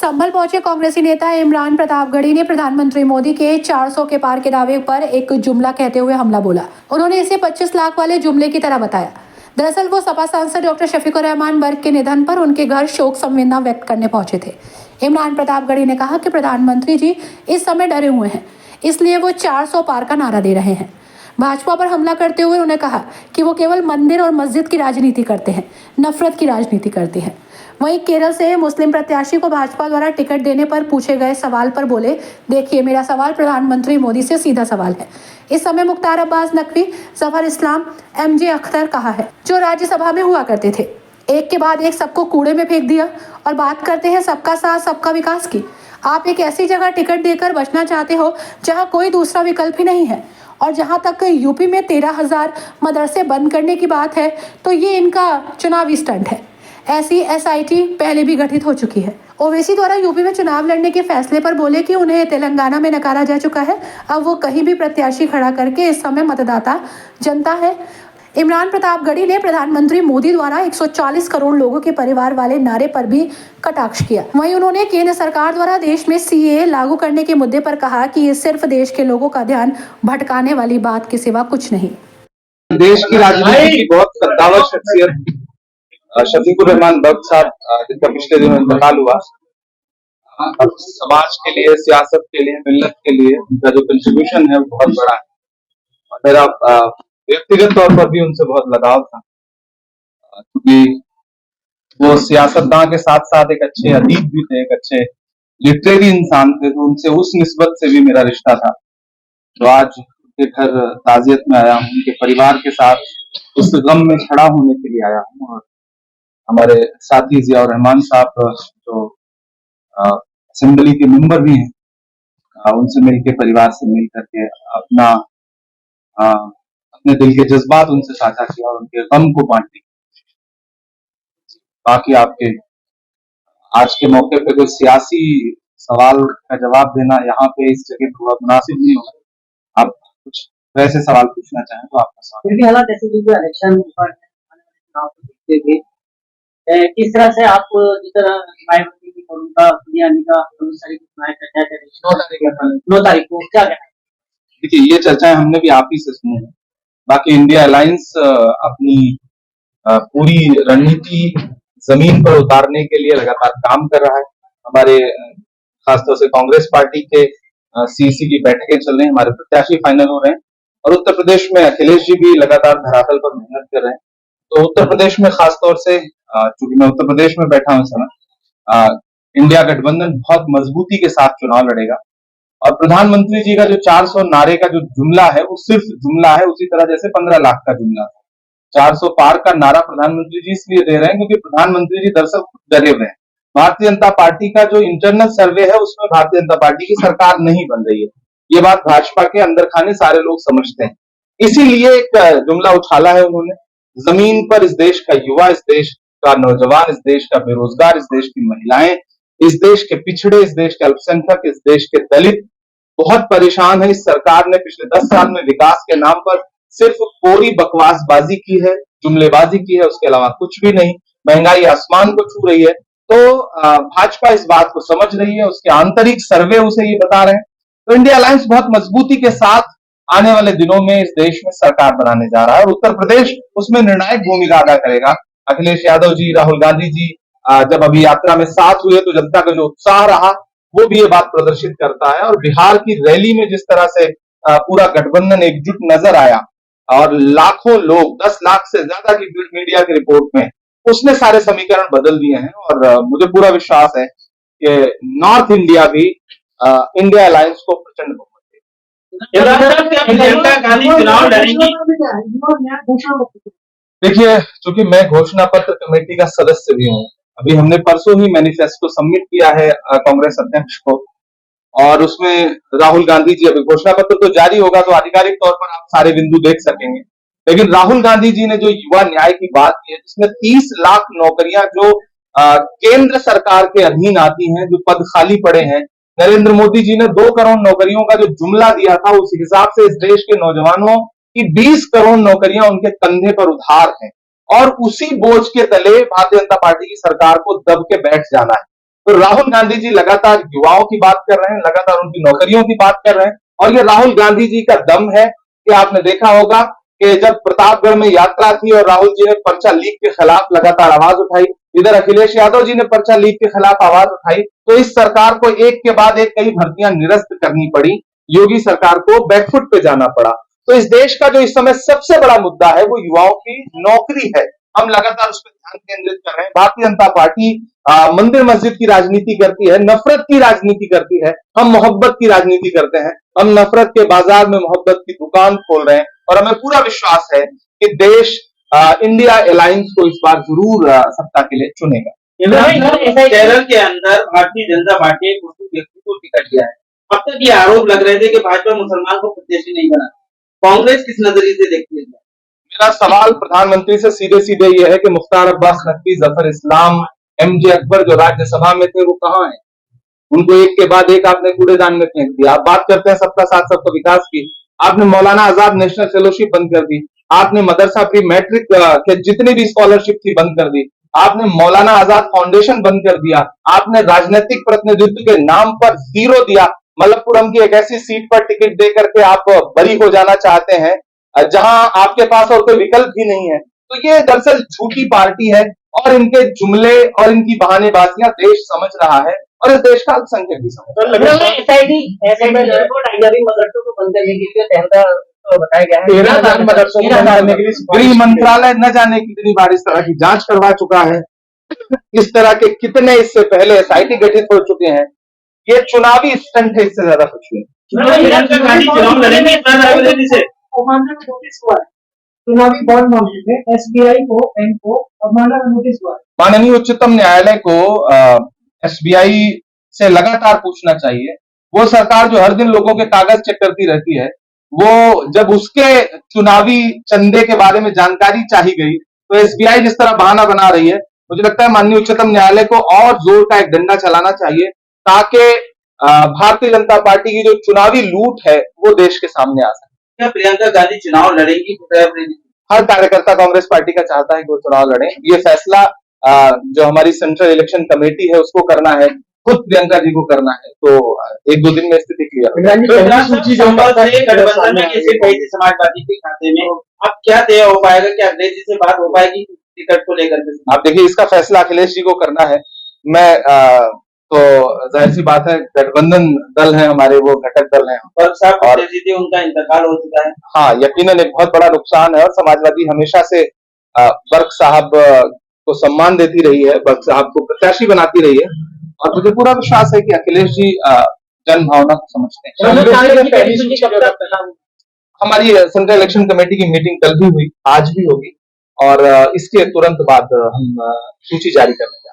संभल पहुंचे कांग्रेसी नेता इमरान प्रतापगढ़ी ने प्रधानमंत्री मोदी के 400 के पार के दावे पर एक जुमला कहते हुए हमला बोला। उन्होंने इसे 25 लाख वाले जुमले की तरह बताया। दरअसल वो सपा सांसद डॉक्टर शफीकुर रहमान बर्क के निधन पर उनके घर शोक संवेदना व्यक्त करने पहुंचे थे। इमरान प्रतापगढ़ी ने कहा कि प्रधानमंत्री जी इस समय डरे हुए हैं, इसलिए वो 400 पार का नारा दे रहे हैं। भाजपा पर हमला करते हुए उन्होंने कहा कि वो केवल मंदिर और मस्जिद की राजनीति करते हैं, नफरत की राजनीति करते हैं। वहीं केरल से मुस्लिम प्रत्याशी को भाजपा द्वारा टिकट देने पर पूछे गए सवाल पर बोले, देखिए मेरा सवाल प्रधानमंत्री मोदी से सीधा सवाल है। इस समय मुख्तार अब्बास नकवी, जफर इस्लाम, MJ अख्तर कहा है जो राज्यसभा में हुआ करते थे, एक के बाद एक सबको कूड़े में फेंक दिया और बात करते हैं सबका साथ सबका विकास की। आप एक ऐसी जगह टिकट देकर बचना चाहते हो जहां कोई दूसरा विकल्प ही नहीं है। और जहां तक यूपी में 13,000 मदरसे बंद करने की बात है तो ये इनका चुनावी स्टंट है। ऐसी SIT पहले भी गठित हो चुकी है। ओवैसी द्वारा यूपी में चुनाव लड़ने के फैसले पर बोले कि उन्हें तेलंगाना में नकारा जा चुका है, अब वो कहीं भी प्रत्याशी खड़ा करके इस समय मतदाता जनता है। इमरान प्रतापगढ़ी ने प्रधानमंत्री मोदी द्वारा 140 करोड़ लोगों के परिवार वाले नारे पर भी कटाक्ष किया। वहीं उन्होंने केंद्र सरकार द्वारा देश में CAA लागू करने के मुद्दे पर कहा कि ये सिर्फ देश के लोगों का ध्यान भटकाने वाली बात के सिवा कुछ नहीं। देश की राजनीति की बहुत कद्दावर शख्सियत शफीकुर रहमान बर्क साहब, जिनका पिछले दिनों इंतकाल हुआ, समाज के लिए, सियासत के लिए, मिल्लत के लिए उनका जो कंट्रीब्यूशन है वो बहुत बड़ा है। मेरा व्यक्तिगत तौर पर भी उनसे बहुत लगाव था, क्योंकि वो सियासतदान के साथ साथ एक अच्छे अदीब भी थे, एक अच्छे लिटरेरी इंसान थे। तो उनसे उस निस्बत से भी मेरा रिश्ता था। तो आज उनके घर ताजियत में आया हूँ, उनके परिवार के साथ उस गम में खड़ा होने के लिए आया हूँ। और हमारे साथी जियाउर रहमान साहब जो असेंबली के मेंबर भी हैं, उनसे मिलकर, परिवार से मिल करके अपने दिल के जज्बात उनसे साझा किया और उनके गम को बांटे। बाकी आपके आज के मौके पे कोई सियासी सवाल का जवाब देना यहाँ पे इस जगह थोड़ा मुनासिब नहीं होगा। आप कुछ वैसे सवाल पूछना चाहें तो आपका सवाल। फिर भी हालात ऐसे इलेक्शन किस तरह से आप जिस तरह मायावती की का पुनियानी का 9 तारीख को क्या कहना है? देखिए, ये चर्चाएं हमने भी आप ही से सुनी है। बाकी इंडिया अलायंस अपनी पूरी रणनीति जमीन पर उतारने के लिए लगातार काम कर रहा है। हमारे खासतौर से कांग्रेस पार्टी के CEC की बैठकें चल रही हैं, हमारे प्रत्याशी फाइनल हो रहे हैं और उत्तर प्रदेश में अखिलेश जी भी लगातार धरातल पर मेहनत कर रहे हैं। तो उत्तर प्रदेश में खासतौर से, चूंकि मैं उत्तर प्रदेश में बैठा हूं इस समय, इंडिया गठबंधन बहुत मजबूती के साथ चुनाव लड़ेगा। और प्रधानमंत्री जी का जो 400 नारे का जो जुमला है वो सिर्फ जुमला है, उसी तरह जैसे 15 लाख का जुमला था। 400 पार का नारा प्रधानमंत्री जी इसलिए दे रहे हैं क्योंकि प्रधानमंत्री जी दरअसल डरे हुए हैं। भारतीय जनता पार्टी का जो इंटरनल सर्वे है उसमें भारतीय जनता पार्टी की सरकार नहीं बन रही है। ये बात भाजपा के अंदर खाने सारे लोग समझते हैं, इसीलिए एक जुमला उछाला है उन्होंने। जमीन पर इस देश का युवा, इस देश का नौजवान, इस देश का बेरोजगार, इस देश की महिलाएं, इस देश के पिछड़े, इस देश के अल्पसंख्यक, इस देश के दलित बहुत परेशान है। इस सरकार ने पिछले 10 साल में विकास के नाम पर सिर्फ कोरी बकवासबाजी की है, जुमलेबाजी की है, उसके अलावा कुछ भी नहीं। महंगाई आसमान को छू रही है। तो भाजपा इस बात को समझ रही है, उसके आंतरिक सर्वे उसे ये बता रहे हैं। तो इंडिया अलायंस बहुत मजबूती के साथ आने वाले दिनों में इस देश में सरकार बनाने जा रहा है और उत्तर प्रदेश उसमें निर्णायक भूमिका अदा करेगा। अखिलेश यादव जी, राहुल गांधी जी जब अभी यात्रा में साथ हुए तो जनता का जो उत्साह रहा वो भी ये बात प्रदर्शित करता है। और बिहार की रैली में जिस तरह से पूरा गठबंधन एकजुट नजर आया और लाखों लोग, 10 लाख से ज्यादा की मीडिया की रिपोर्ट में, उसने सारे समीकरण बदल दिए हैं। और मुझे पूरा विश्वास है कि नॉर्थ इंडिया भी इंडिया अलायंस को प्रचंड बहुमत देगी। देखिए, चूंकि मैं घोषणा पत्र कमेटी का सदस्य भी हूँ, अभी हमने परसों ही मैनिफेस्टो सबमिट किया है कांग्रेस अध्यक्ष को, और उसमें राहुल गांधी जी, अभी घोषणा पत्र तो जारी होगा तो आधिकारिक तौर पर आप सारे बिंदु देख सकेंगे, लेकिन राहुल गांधी जी ने जो युवा न्याय की बात की है, जिसमें 30 लाख नौकरियां जो केंद्र सरकार के अधीन आती हैं, जो पद खाली पड़े हैं, नरेंद्र मोदी जी ने 2 करोड़ नौकरियों का जो जुमला दिया था, उस हिसाब से इस देश के नौजवानों की 20 करोड़ नौकरियां उनके कंधे पर उधार हैं और उसी बोझ के तले भारतीय जनता पार्टी की सरकार को दब के बैठ जाना है। तो राहुल गांधी जी लगातार युवाओं की बात कर रहे हैं, लगातार उनकी नौकरियों की बात कर रहे हैं, और ये राहुल गांधी जी का दम है कि आपने देखा होगा कि जब प्रतापगढ़ में यात्रा थी और राहुल जी ने पर्चा लीक के खिलाफ लगातार आवाज उठाई, इधर अखिलेश यादव जी ने पर्चा लीक के खिलाफ आवाज उठाई, तो इस सरकार को एक के बाद एक कई भर्तियां निरस्त करनी पड़ी, योगी सरकार को बैकफुट पे जाना पड़ा। तो इस देश का जो इस समय सबसे बड़ा मुद्दा है वो युवाओं की नौकरी है। हम लगातार उस पर ध्यान केंद्रित कर रहे हैं। भारतीय जनता पार्टी मंदिर मस्जिद की राजनीति करती है, नफरत की राजनीति करती है, हम मोहब्बत की राजनीति करते हैं। हम नफरत के बाजार में मोहब्बत की दुकान खोल रहे हैं, और हमें पूरा विश्वास है कि देश इंडिया अलायंस को इस बार जरूर सत्ता के लिए चुनेगा। केरल के अंदर भारतीय जनता पार्टी एक मुस्लिम व्यक्ति को टिकट दिया है। अब तक ये आरोप लग रहे थे कि भाजपा मुसलमान को प्रत्याशी नहीं बना। कांग्रेस किस नजरिए से देखती है? मेरा सवाल प्रधानमंत्री से सीधे सीधे ये है कि मुख्तार अब्बास नकवी, जफर इस्लाम, एमजे अकबर जो राज्यसभा में थे वो कहाँ हैं? उनको एक के बाद एक आपने कूड़ेदान में फेंक दिया। आप बात करते हैं सबका साथ सबका विकास की, आपने मौलाना आजाद नेशनल फेलोशिप बंद कर दी, आपने मदरसा प्री मैट्रिक के जितनी भी स्कॉलरशिप थी बंद कर दी, आपने मौलाना आजाद फाउंडेशन बंद कर दिया, आपने राजनीतिक प्रतिनिधित्व के नाम पर जीरो दिया। मलप्पुरम की एक ऐसी सीट पर टिकट दे करके आप बरी हो जाना चाहते हैं जहां आपके पास और कोई विकल्प भी नहीं है। तो ये दरअसल झूठी पार्टी है, और इनके जुमले और इनकी बहानेबाजियां देश समझ रहा है, और इस देश का अल्पसंख्यक भी समझ रहा है। मदरसों को बंद करने के लिए तहलका बताया गया है। 13,000 मदरसों को बंद करने के लिए गृह मंत्रालय न जाने कितनी बार इस तरह की जांच करवा चुका है। इस तरह के कितने इससे पहले एसआईटी गठित हो चुके हैं। ये चुनावी स्टंट है, इससे ज्यादा कुछ नहीं। प्रियंका गांधी चुनाव लड़ेंगे इतना रायबरेली से? नोटिस हुआ है, चुनावी बॉन्ड मामले में एसबीआई को, बैंक को अवमानना का नोटिस हुआ है। माननीय उच्चतम न्यायालय को एसबीआई से लगातार पूछना चाहिए। वो सरकार जो हर दिन लोगों के कागज चेक करती रहती है, वो जब उसके चुनावी चंदे के बारे में जानकारी चाहिए गई, तो एसबीआई जिस तरह बहाना बना रही है, मुझे लगता है माननीय उच्चतम न्यायालय को और जोर का एक डंडा चलाना चाहिए, ताकि भारतीय जनता पार्टी की जो चुनावी लूट है वो देश के सामने आ सके। क्या प्रियंका गांधी चुनाव लड़ेंगी? हर कार्यकर्ता कांग्रेस पार्टी का चाहता है कि वो चुनाव लड़े। ये फैसला जो हमारी सेंट्रल इलेक्शन कमेटी है उसको करना है, खुद प्रियंका जी को करना है। तो 1-2 दिन में स्थिति क्लियर गठबंधन में कैसे गई थी समाजवादी के खाते में, अब क्या तय हो पाएगा? क्या अखिलेश जी से बात हो पाएगी टिकट को लेकर के? आप देखिए, इसका फैसला अखिलेश जी को करना है। मैं तो जाहिर सी बात है, गठबंधन दल है हमारे, वो घटक दल है, और उनका इंतकाल हो चुका है। हाँ, यकीनन एक बहुत बड़ा नुकसान है, और समाजवादी हमेशा से बर्क साहब को सम्मान देती रही है, बर्क साहब को प्रत्याशी बनाती रही है, और मुझे पूरा विश्वास है कि अखिलेश जी जन भावना को समझते हैं। हमारी सेंट्रल इलेक्शन कमेटी की मीटिंग कल भी हुई, आज भी होगी, और इसके तुरंत बाद हम सूची जारी करेंगे।